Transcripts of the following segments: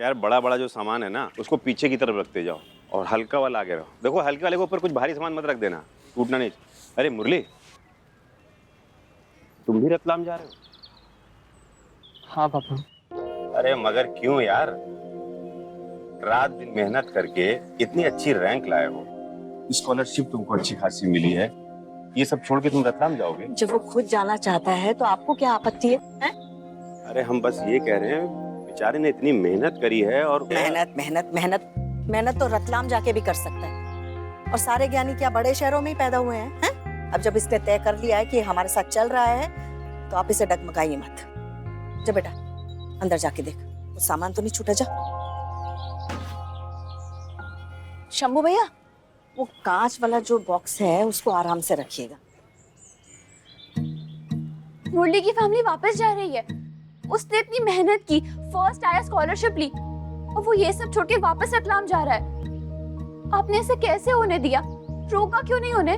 यार बड़ा बड़ा जो सामान है ना उसको पीछे की तरफ रखते जाओ और हल्का वाला आगे रहो। देखो हल्के वाले के ऊपर कुछ भारी सामान मत रख देना, टूटना नहीं। अरे मुरली, तुम भी रतलाम जा रहे हो? हाँ पापा। अरे मगर क्यों यार, रात दिन मेहनत करके इतनी अच्छी रैंक लाए हो, स्कॉलरशिप तुमको अच्छी खासी मिली है, ये सब छोड़ के तुम रतलाम जाओगे? जब वो खुद जाना चाहता है तो आपको क्या आपत्ति है, हैं? अरे हम बस ये कह रहे हैं, बेचारे ने इतनी मेहनत करी है। और मेहनत मेहनत मेहनत मेहनत तो रतलाम जाके भी कर सकता है। और सारे ज्ञानी क्या बड़े शहरों में ही पैदा हुए हैं? अब जब इसने तय कर लिया है कि हमारे साथ चल रहा है तो आप इसे डगमगाइए मत। जा बेटा अंदर जाके देख, वो सामान तो नहीं छूटा। जा शंभू भैया, वो कांच वाला जो बॉक्स है उसको आराम से रखिएगा। मुरली की फैमिली वापस जा रही है। उसने इतनी मेहनत की, फर्स्ट आया, स्कॉलरशिप ली, और वो ये सब छोड़ के वापस रतलाम जा रहा है। आपने इसे कैसे होने दिया? रोका क्यों नहीं उन्हें?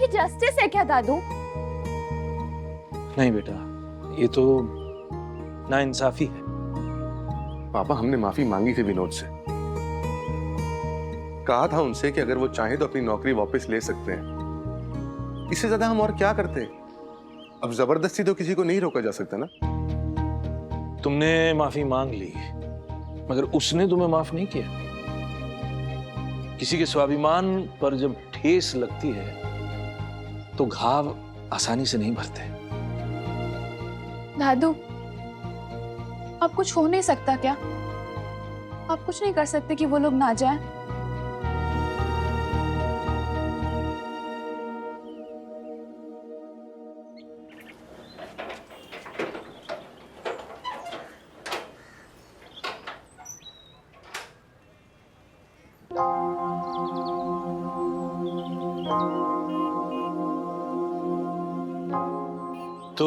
ये जस्टिस है क्या दादू? नहीं बेटा, ये तो नाइंसाफी है। पापा हमने माफी मांगी थी विनोद से, कहा था उनसे कि अगर वो चाहे तो अपनी नौकरी वापस ले सकते हैं। इससे ज्यादा हम और क्या करते? अब जबरदस्ती तो किसी को नहीं रोका जा सकता ना। तुमने माफी मांग ली, मगर उसने तुम्हें माफ नहीं किया। किसी के स्वाभिमान पर जब ठेस लगती है तो घाव आसानी से नहीं भरते। दादू, अब कुछ हो नहीं सकता क्या? आप कुछ नहीं कर सकते कि वो लोग ना जाएं? तो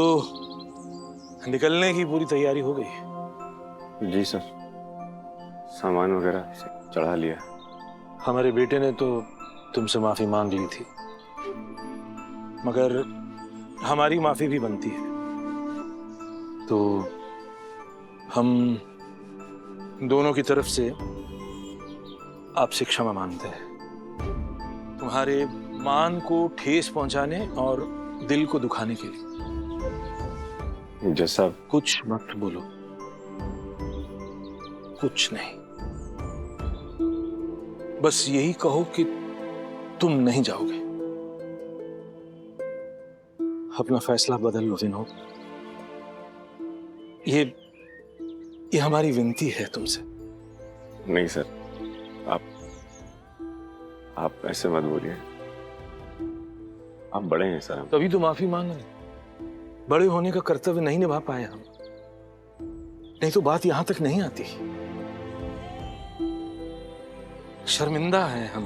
निकलने की पूरी तैयारी हो गई? जी सर, सामान वगैरह चढ़ा लिया। हमारे बेटे ने तो तुमसे माफी मांग ली थी, मगर हमारी माफी भी बनती है। तो हम दोनों की तरफ से आपसे क्षमा मांगते हैं। तुम्हारे मान को ठेस पहुंचाने और दिल को दुखाने के लिए। जैसा कुछ मत बोलो, कुछ नहीं, बस यही कहो कि तुम नहीं जाओगे। अपना फैसला बदल लो विनोद। ये हमारी विनती है तुमसे। नहीं सर, आप ऐसे मत बोलिए, आप बड़े हैं सर। तभी तो माफी मांग रहे। बड़े होने का कर्तव्य नहीं निभा पाए हम, नहीं तो बात यहां तक नहीं आती। शर्मिंदा हैं हम।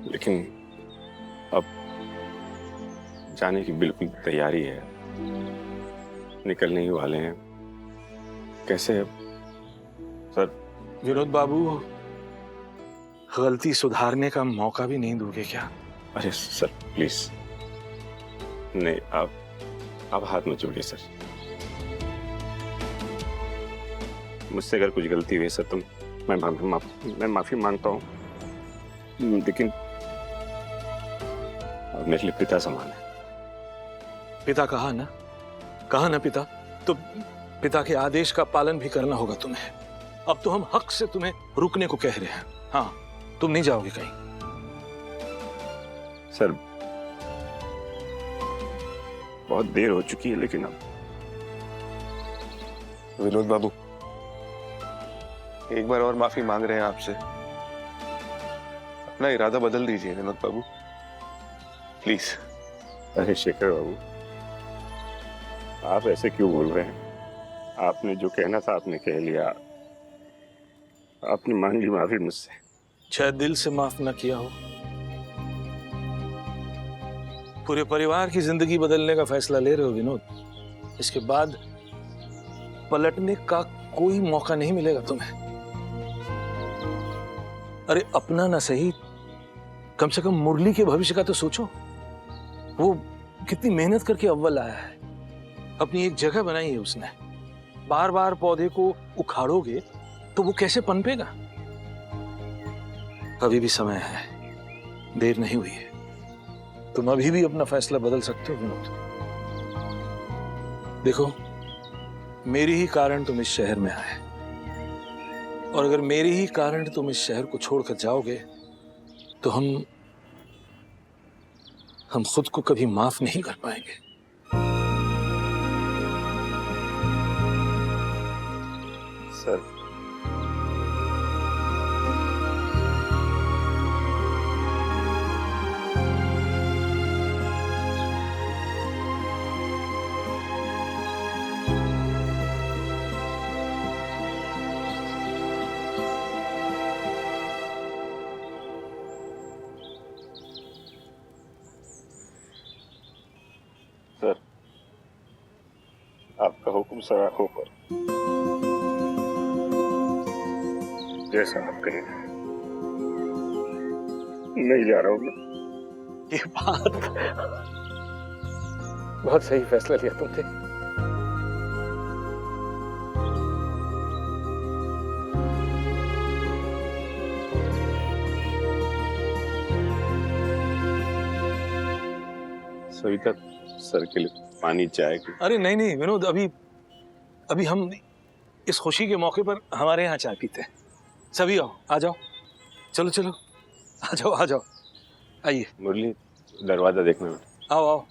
लेकिन अब जाने की बिल्कुल तैयारी है, निकलने ही वाले हैं। कैसे अब सर? विनोद बाबू, गलती सुधारने का मौका भी नहीं दोगे क्या? अरे सर प्लीज, नहीं आप हाथ मत जोड़िए सर। मुझसे अगर कुछ गलती हुई सर तो मैं माफी मांगता हूँ, लेकिन मेरे लिए पिता समान है। पिता कहा ना पिता, तो पिता के आदेश का पालन भी करना होगा तुम्हें। अब तो हम हक से तुम्हें रुकने को कह रहे हैं। हाँ, तुम नहीं जाओगे कहीं। सर बहुत देर हो चुकी है, लेकिन अब विनोद बाबू एक बार और माफी मांग रहे हैं आपसे। अपना इरादा बदल दीजिए विनोद बाबू, प्लीज। अरे शेखर बाबू, आप ऐसे क्यों बोल रहे हैं? आपने जो कहना था आपने कह लिया, आपने मांग ली माफी मुझसे। शायद दिल से माफ ना किया हो। पूरे परिवार की जिंदगी बदलने का फैसला ले रहे हो विनोद। इसके बाद पलटने का कोई मौका नहीं मिलेगा तुम्हें। अरे अपना ना सही, कम से कम मुरली के भविष्य का तो सोचो। वो कितनी मेहनत करके अव्वल आया है, अपनी एक जगह बनाई है उसने। बार बार पौधे को उखाड़ोगे तो वो कैसे पनपेगा? अभी भी समय है, देर नहीं हुई है। तुम अभी भी अपना फैसला बदल सकते हो विनोद। देखो, मेरी ही कारण तुम इस शहर में आए, और अगर मेरे ही कारण तुम इस शहर को छोड़कर जाओगे तो हम खुद को कभी माफ नहीं कर पाएंगे। सर, सर, आपका हुक्म सर आंखों पर। जैसा आप कहें, नहीं जा रहा हूं मैं। ये बात बहुत सही फैसला लिया तुमने। सविता, सर के लिए पानी, चाय की। अरे नहीं नहीं विनोद, अभी हम इस खुशी के मौके पर हमारे यहाँ चाय पीते हैं। सभी आओ, आ जाओ, चलो चलो, आ जाओ आ जाओ, आइए। मुरली, दरवाजा देखना। आओ आओ।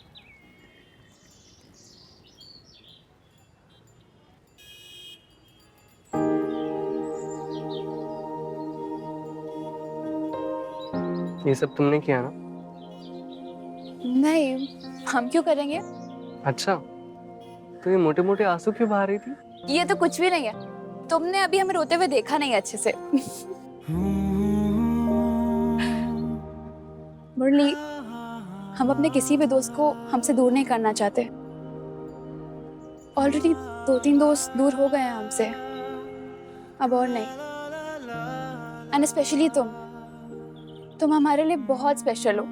ये सब तुमने किया ना? नहीं, हम क्यों करेंगे? अच्छा, तो ये मोटे मोटे आंसू क्यों बहा रही थी? ये तो कुछ भी नहीं है। तुमने अभी हमें रोते हुए देखा नहीं अच्छे से। मुरली, हम अपने किसी भी दोस्त को हमसे दूर नहीं करना चाहते। ऑलरेडी 2-3 दोस्त दूर हो गए हैं हमसे, अब और नहीं। एंड स्पेशली तुम हमारे लिए बहुत स्पेशल हो।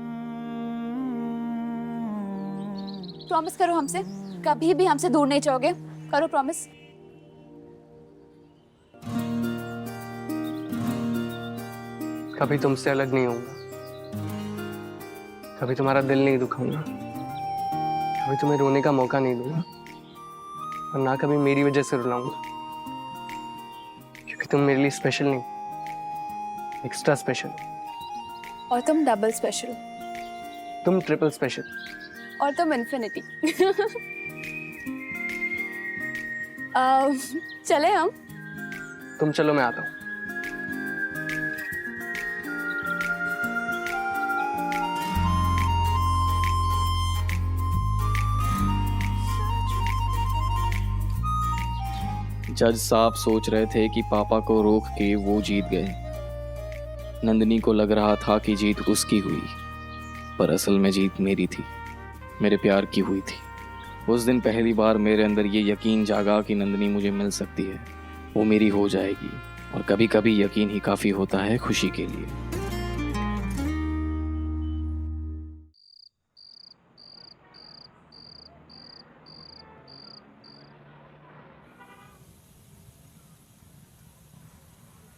प्रॉमिस करो हमसे, कभी भी हमसे दूर नहीं जाओगे। करो प्रॉमिस। कभी तुमसे अलग नहीं होऊंगा, कभी तुम्हारा दिल नहीं दुखाऊंगा, कभी तुम्हें रोने का मौका नहीं दूंगा, और ना कभी मेरी वजह से रुलाऊंगा, क्योंकि तुम मेरे लिए स्पेशल नहीं, एक्स्ट्रा स्पेशल। और तुम डबल स्पेशल। तुम ट्रिपल स्पेशल। और तुम इन्फिनिटी। चले हम? तुम चलो, मैं आता हूँ। जज साहब सोच रहे थे कि पापा को रोक के वो जीत गए। नंदिनी को लग रहा था कि जीत उसकी हुई, पर असल में जीत मेरी थी, मेरे प्यार की हुई थी। उस दिन पहली बार मेरे अंदर ये यकीन जागा कि नंदिनी मुझे मिल सकती है, वो मेरी हो जाएगी। और कभी कभी यकीन ही काफ़ी होता है खुशी के लिए।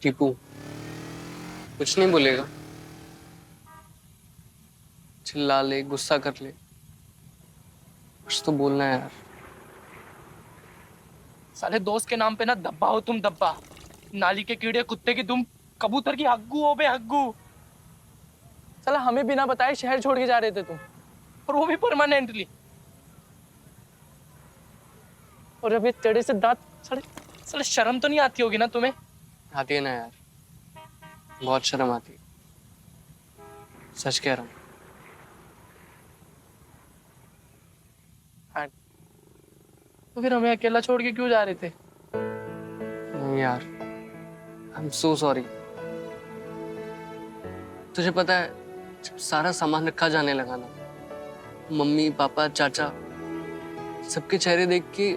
टीपू कुछ नहीं बोलेगा? चिल्ला ले, गुस्सा कर ले, कुछ तो बोलना है यार। साले दोस्त के नाम पे ना दब्बा हो तुम, दब्बा। नाली के कीड़े कुत्ते की तुम, कबूतर की हग्गू हो बे हग्गू। साला हमें बिना बताए शहर छोड़ के जा रहे थे तुम, और वो भी परमानेंटली। और अभी तेरे से दांत, साले साले शर्म तो नहीं आती होगी ना तुम्हें? आती है ना यार, बहुत शर्म आती है, सच कह रहा हूँ। तो फिर हमें अकेला छोड़ के क्यों जा रहे थे? नहीं यार, आई एम सो सॉरी। तुझे पता है, जब सारा सामान रखा जाने लगा ना, मम्मी पापा चाचा सबके चेहरे देख के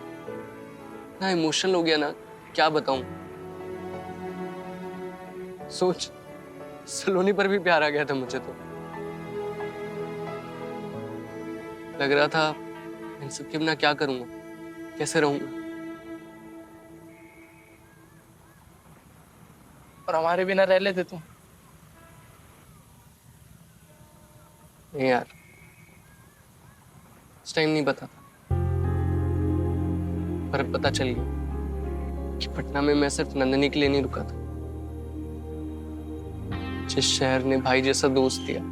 ना इमोशनल हो गया ना, क्या बताऊं। सोच, सलोनी पर भी प्यार आ गया था मुझे तो। लग रहा था इन सब के बिना क्या करूंगा, कैसे रहूंगा। और हमारे बिना रह लेते तुम। नहीं यार, उस टाइम नहीं पता था, पर अब पता चल गया कि पटना में मैं सिर्फ नंदिनी के लिए नहीं रुका था। जिस शहर ने भाई जैसा दोस्त दिया,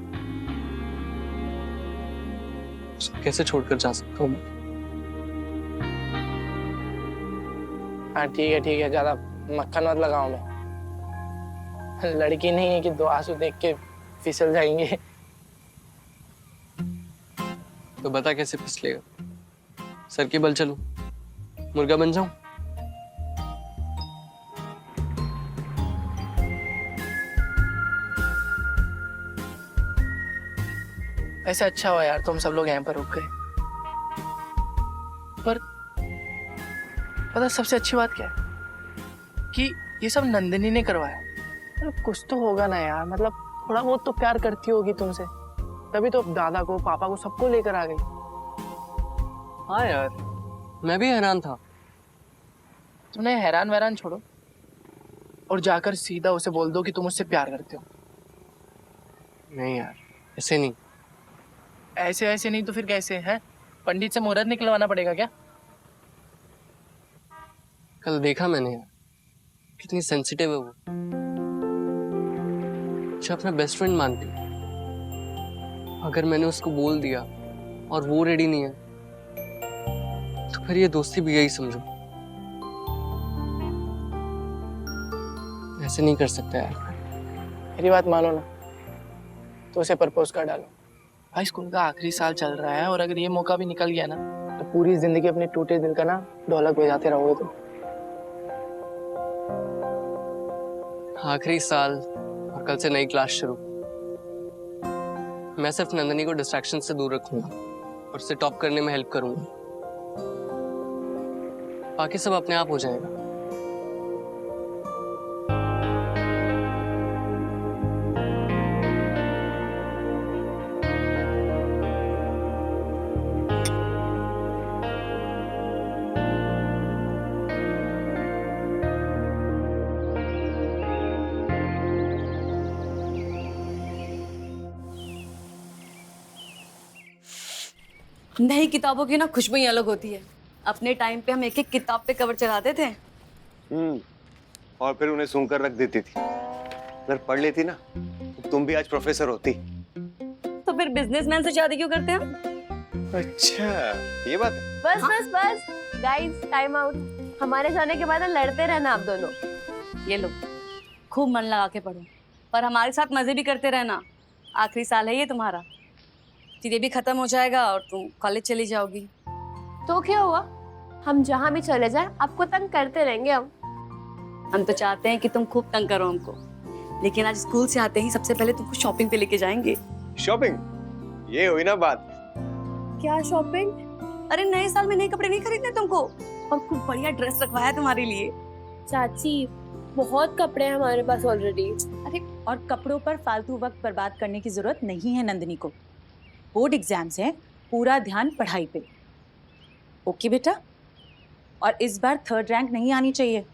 उसे कैसे छोड़कर जा सकता हूँ मैं? हाँ ठीक है, ज्यादा मक्खन मत लगाओ। मैं लड़की नहीं है कि 2 आंसू देख के फिसल जाएंगे। तो बता कैसे फिसलेगा? सर के बल चलूं, मुर्गा बन जाऊं? ऐसे अच्छा हुआ यार तुम सब लोग यहाँ पर रुक गए। पर पता सबसे अच्छी बात क्या है कि ये सब नंदिनी ने करवाया। मतलब कुछ तो होगा ना यार, मतलब थोड़ा बहुत तो प्यार करती होगी तुमसे, तभी तो दादा को पापा को सबको लेकर आ गई। हाँ यार, मैं भी हैरान था। तुमने हैरान वैरान छोड़ो और जाकर सीधा उसे बोल दो कि तुम उससे प्यार करते हो। नहीं यार, ऐसे नहीं। ऐसे नहीं तो फिर कैसे है? पंडित से मुहूर्त निकलवाना पड़ेगा क्या? कल देखा मैंने यार, कितनी सेंसिटिव है वो। मुझे अपना बेस्ट फ्रेंड मानती है। अगर मैंने उसको बोल दिया और वो रेडी नहीं है, तो फिर ये दोस्ती भी यही समझो। ऐसे नहीं कर सकता यार। मेरी बात मानो ना, तो उसे प्रपोज कर डालो। भाई स्कूल का आखिरी साल चल रहा है और अगर ये मौका भी निकल गया ना, तो पूरी जिंदगी अपने टूटे दिल का ना ढोलक बजाते रहोगे तुम। आखिरी साल और कल से नई क्लास शुरू। मैं सिर्फ नंदिनी को डिस्ट्रैक्शन से दूर रखूंगा और उसे टॉप करने में हेल्प करूंगा। बाकी सब अपने आप हो जाएगा। नई किताबों की ना खुशबू ही अलग होती है। अपने टाइम पे हम एक एक किताब पे कवर चढ़ाते थे। और फिर उन्हें सूंघकर रख देती थी। अगर पढ़ लेती ना तो तुम भी आज प्रोफेसर होती। तो फिर बिजनेसमैन से शादी क्यों करते हैं? अच्छा ये बात है। बस गाइस, टाइम आउट। हमारे जाने के बाद लड़ते रहना आप दोनों। ये लो, खूब मन लगा के पढ़ो, पर हमारे साथ मजे भी करते रहना। आखिरी साल है ये तुम्हारा, फिर ये भी खत्म हो जाएगा और तुम कॉलेज चली जाओगी। तो क्या हुआ, हम जहाँ भी चले जाएं आपको तंग करते रहेंगे। हम तो चाहते हैं कि तुम खूब तंग करो हमको, लेकिन आज स्कूल से आते ही सबसे पहले तुमको शॉपिंग पे लेके जाएंगे। शॉपिंग? ये हुई ना बात। क्या शॉपिंग? अरे नए साल में नए कपड़े नहीं खरीदने तुमको, और खूब बढ़िया ड्रेस रखवाया तुम्हारे लिए। चाची, बहुत कपड़े हैं हमारे पास ऑलरेडी। अरे और कपड़ों पर फालतू वक्त बर्बाद करने की जरूरत नहीं है नंदिनी को। बोर्ड एग्जाम्स हैं, पूरा ध्यान पढ़ाई पे। ओके बेटा, और इस बार 3rd रैंक नहीं आनी चाहिए।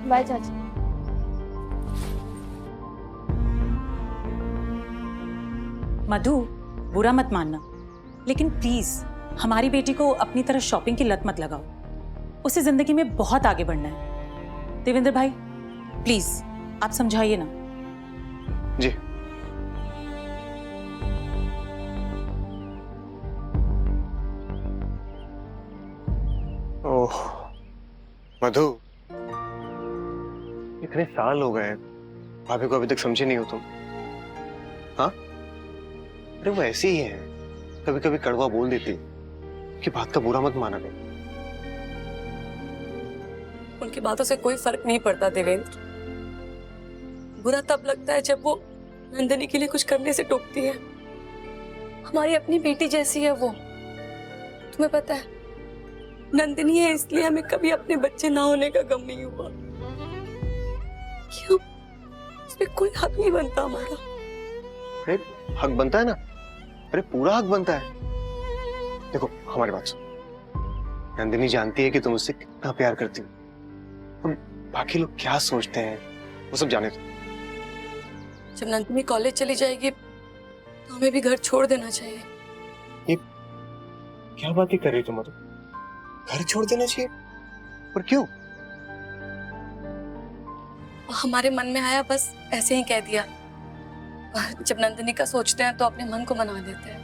बाय चाची। मधु, बुरा मत मानना, लेकिन प्लीज हमारी बेटी को अपनी तरह शॉपिंग की लत मत लगाओ। उसे जिंदगी में बहुत आगे बढ़ना है। देवेंद्र भाई प्लीज आप समझाइए ना। जी। ओह मधु, इतने साल हो गए, भाभी को अभी तक समझे नहीं हो तुम? हाँ, अरे वो ऐसी ही है, कभी कभी कड़वा बोल देती कि बात का बुरा मत माना नहीं। उनकी बातों से कोई फर्क नहीं पड़ता देवेंद्र। बुरा तब लगता है जब वो नंदिनी के लिए कुछ करने से टोकती है। हमारी अपनी बेटी जैसी है वो। तुम्हें पता है, नंदिनी है इसलिए हमें कभी अपने बच्चे ना होने का गम नहीं हुआ। पे कोई हक नहीं बनता हमारा। अरे हक बनता है ना, अरे पूरा हक बनता है। देखो हमारी बात सुन, नंदिनी जानती है कि तुम उससे कितना प्यार करती हो। अब बाकी लोग क्या सोचते हैं वो सब जाने दो। जब नंदिनी कॉलेज चली जाएगी तो हमें भी घर छोड़ देना चाहिए। क्या बातें कर रही तुम? घर छोड़ देना चाहिए? पर क्यों? हमारे मन में आया, बस ऐसे ही कह दिया। और जब नंदिनी का सोचते हैं तो अपने मन को मना देते हैं।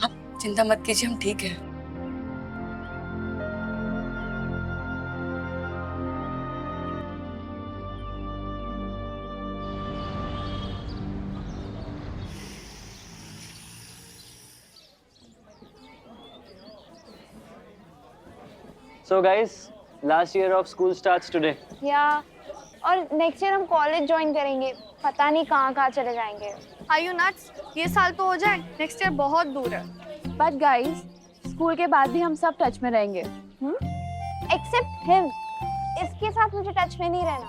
आप चिंता मत कीजिए, हम ठीक हैं। So guys, last year of school starts today. या और नेक्स्ट ईयर हम कॉलेज ज्वाइन करेंगे, पता नहीं कहाँ कहाँ चले जाएंगे। Are you nuts? ये साल तो हो जाए, नेक्स्ट ईयर बहुत दूर है। बट गाइस, स्कूल के बाद भी हम सब टच में रहेंगे, एक्सेप्ट हिम। इसके साथ मुझे टच में नहीं रहना।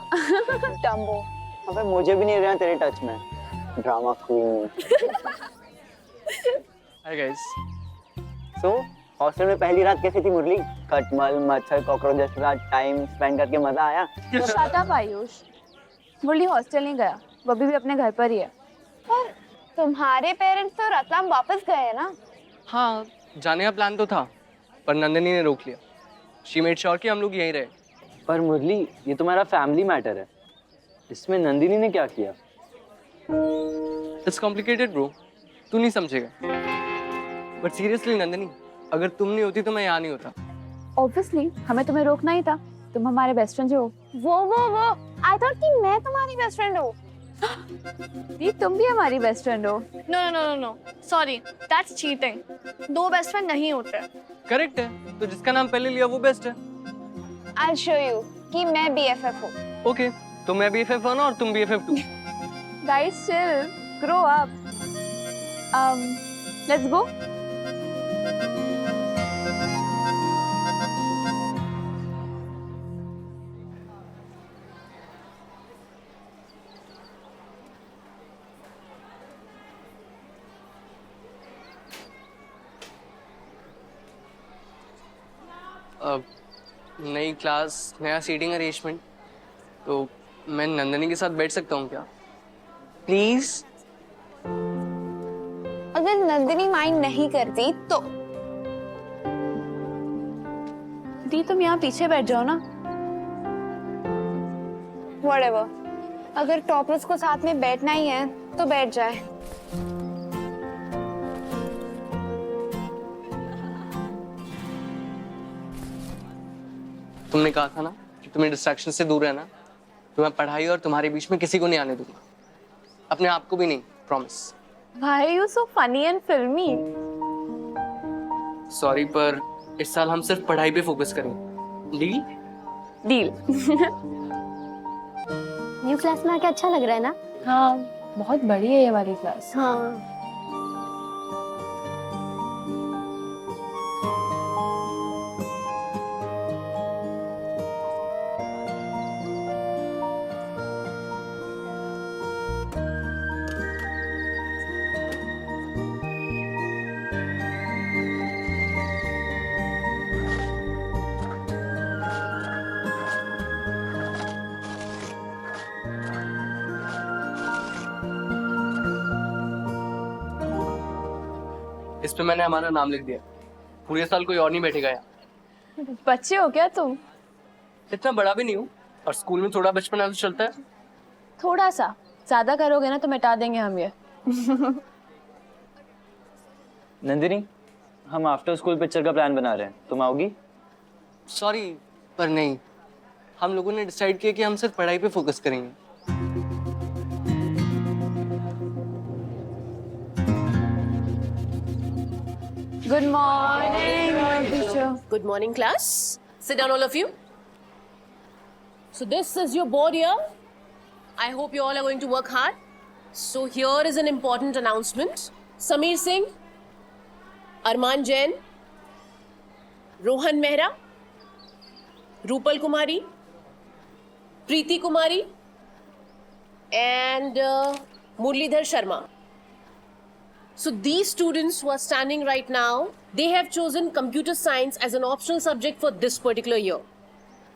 डम्बो। अबे मुझे भी नहीं रहना तेरे टच में, drama queen. Hi guys. So hostel में पहली रात कैसी थी मुरली? खटमल, मच्छर, कॉकरोचेस के साथ टाइम स्पेंड करके मजा आया? शट अप आयुष, मुरली हॉस्टल नहीं गया, वो भी अपने घर पर ही है। पर तुम्हारे पेरेंट्स तो रतलाम वापस गए हैं ना? हाँ, जाने का प्लान तो था, पर नंदिनी ने रोक लिया। शी मेड श्योर कि हम लोग यहीं रहे। पर मुरली, ये तुम्हारा फैमिली मैटर है, इसमें नंदिनी ने क्या किया? इट्स कॉम्प्लिकेटेड ब्रो, तू नहीं समझेगा। बट सीरियसली नंदिनी, अगर तुम नहीं होती तो मैं यहाँ नहीं होता। ऑब्वियसली हमें तुम्हें रोकना ही था, तुम हमारे बेस्ट फ्रेंड हो। वो आई थॉट कि मैं तुम्हारी बेस्ट फ्रेंड हूँ। दी, तुम भी हमारी बेस्ट फ्रेंड हो। No, no, no, no, no. Sorry, that's cheating. दो बेस्ट फ्रेंड नहीं होते। करेक्ट है, तो जिसका नाम पहले लिया वो बेस्ट है। I'll show you कि मैं BFF हूँ। ओके, तो मैं BFF1 और तुम BFF2। Guys, chill, grow up. Let's go. नई क्लास, नया सीटिंग अरेंजमेंट, तो मैं नंदिनी के साथ बैठ सकता हूँ क्या? प्लीज। अगर नंदिनी माइंड नहीं करती तो दी, तुम यहाँ पीछे बैठ जाओ ना। Whatever. अगर टॉपर्स को साथ में बैठना ही है तो बैठ जाए। तुमने कहा था ना कि तुम्हें डिस्ट्रैक्शन से दूर रहना, तो मैं पढ़ाई और तुम्हारे बीच में किसी को नहीं आने दूंगा, अपने आप को भी नहीं, promise. Why are you so funny and filmy? Sorry, पर इस साल हम सिर्फ पढ़ाई पे फोकस करेंगे। डील? डील। न्यू क्लास में आके अच्छा लग रहा है ना? हाँ, बहुत बड़ी है ये वाली क्लास। हाँ। इस पे मैंने हमारा नाम लिख दिया, पूरे साल कोई और नहीं बैठेगा यहाँ। बच्चे हो क्या तुम? इतना बड़ा भी नहीं हूँ, और स्कूल में थोड़ा बचपना तो चलता है। थोड़ा सा, ज्यादा करोगे ना तो मिटा देंगे हम ये। नंदिनी, हम आफ्टर स्कूल पिक्चर का प्लान बना रहे हैं, तुम आओगी? सॉरी, पर नहीं, हम लोगों ने डिसाइड किया कि हम सिर्फ पढ़ाई पे फोकस करेंगे। Good morning, teacher. Good morning, class. Sit down, all of you. So this is your board year. I hope you all are going to work hard. So here is an important announcement. Sameer Singh, Arman Jain, Rohan Mehra, Rupal Kumari, Preeti Kumari, and Murlidhar Sharma. So these students who are standing right now, they have chosen computer science as an optional subject for this particular year.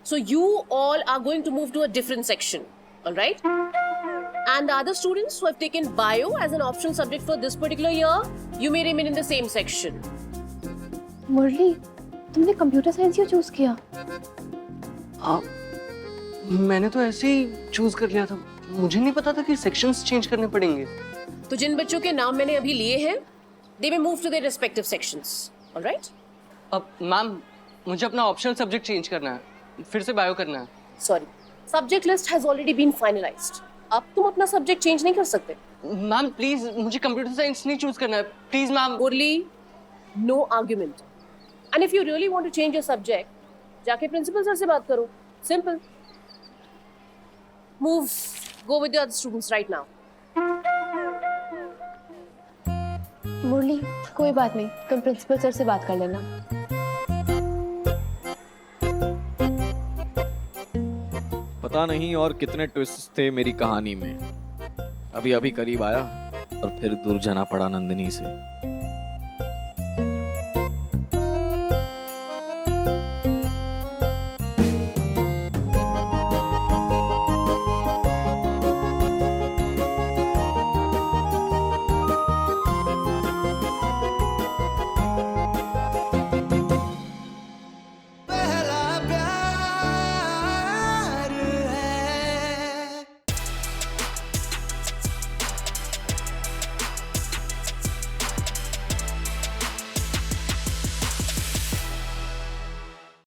So you all are going to move to a different section, all right? And the other students who have taken bio as an optional subject for this particular year, you may remain in the same section. मुरली, तुमने computer science क्यों choose किया? मैंने तो ऐसे ही choose कर लिया था, मुझे नहीं पता था कि सेक्शंस चेंज करने पड़ेंगे। तो जिन बच्चों के नाम मैंने अभी लिए हैं, they may move to their respective sections, all right? अब मैम, मुझे अपना ऑप्शनल सब्जेक्ट चेंज करना है, फिर से बायो करना है। Sorry, subject list has already been finalized. अब तुम अपना सब्जेक्ट चेंज नहीं कर सकते। मैम प्लीज, मुझे कंप्यूटर साइंस नहीं चूज करना है, please ma'am. Murali, no argument. And if you really want to change your subject, जाके प्रिंसिपल सर से बात करो। Simple. Move. Go with the other students right now. मुरली, कोई बात नहीं, तुम प्रिंसिपल सर से बात कर लेना। पता नहीं और कितने ट्विस्ट थे मेरी कहानी में। अभी अभी करीब आया और फिर दूर जाना पड़ा नंदिनी से।